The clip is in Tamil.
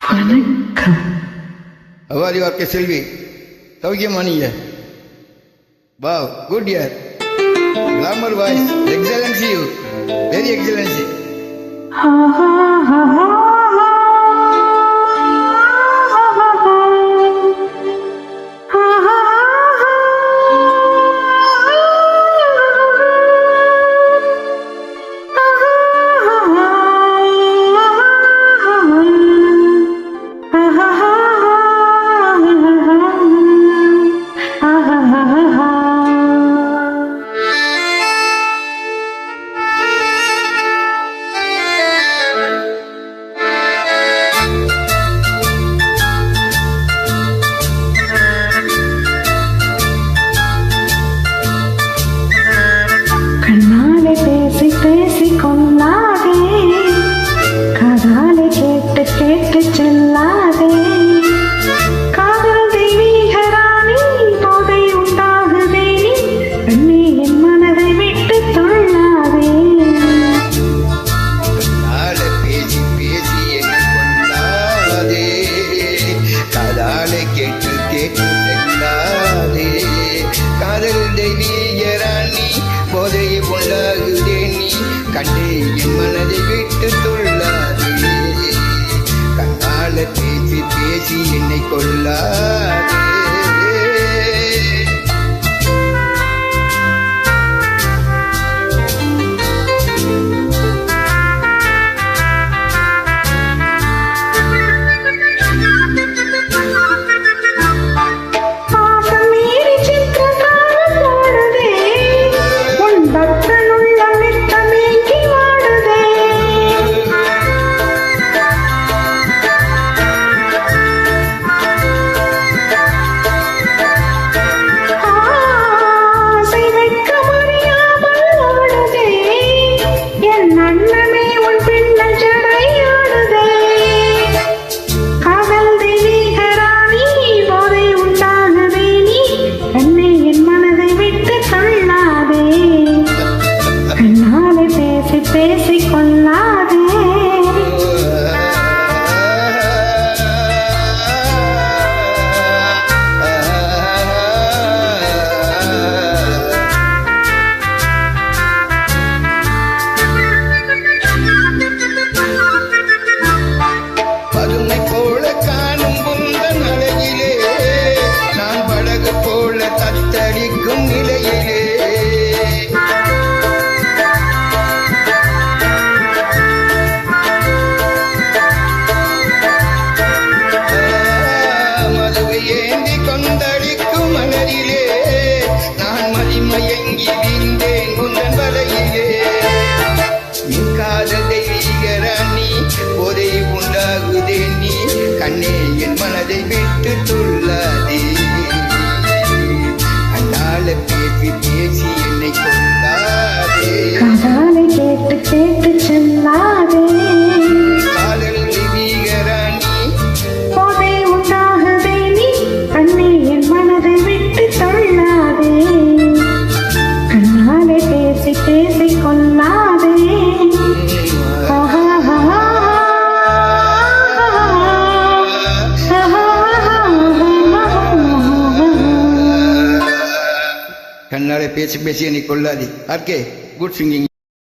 வணக்கம். அவாரி வார்த்தை செல்வி சௌக்கியமா நீங்க? Wow, good year, glamour voice, excellency, you very excellency. கண்ணாலே பேசி பேசி கொள்ளாதே, காதாலே கேட்டு கேட்டு செல்லாதே. காதல் தெய்வீக ராணி, போதை உண்டாகுதே, பெண்ணே என் மனதை விட்டு தொள்ளாதே. பேசி பேசி என்ன கொள்ளாதே, காதாலே கேட்டு கேட்டு செல்லாதே. காதல் தெய்வீக ராணி, போதை உண்டாகுதே, நீ கண்டே என் மனதை விட்டு தொள்ளாதே. கண்ணால பேசி பேசி என்னை கொள்ளாதே. பேசி கொள்ளாதே. பதுமை போல காணும் குந்தன் அழகிலே, நான் படகு போல தத்தளிக்கும் நிலையிலே. ஏந்தி கொந்தளிக்கும் மலரிலே, நான் மதிமயங்கி வீழ்ந்தேன் குந்தன் வலையிலே. என் காதல் தெய்வீக ராணி, போதை உண்டாகுதே, நீ கண்ணே என் மனதை விட்டு துள்ளாதே. அண்ணால பேசி பேசி என்னை கொள்ளாதே, காதாலை கேட்டு கேட்டு செல்லாதே. காதல் தெய்வீக ராணி, போதை உண்டாகுதே, நீ கண்ணே என் மனதை விட்டு தொள்ளாதே. கண்ணாலே பேசி பேசி கொள்ளாதே. கண்ணாலே பேசி பேசி என்னை கொள்ளாதே. ஆர்கே, குட் சிங்கிங்.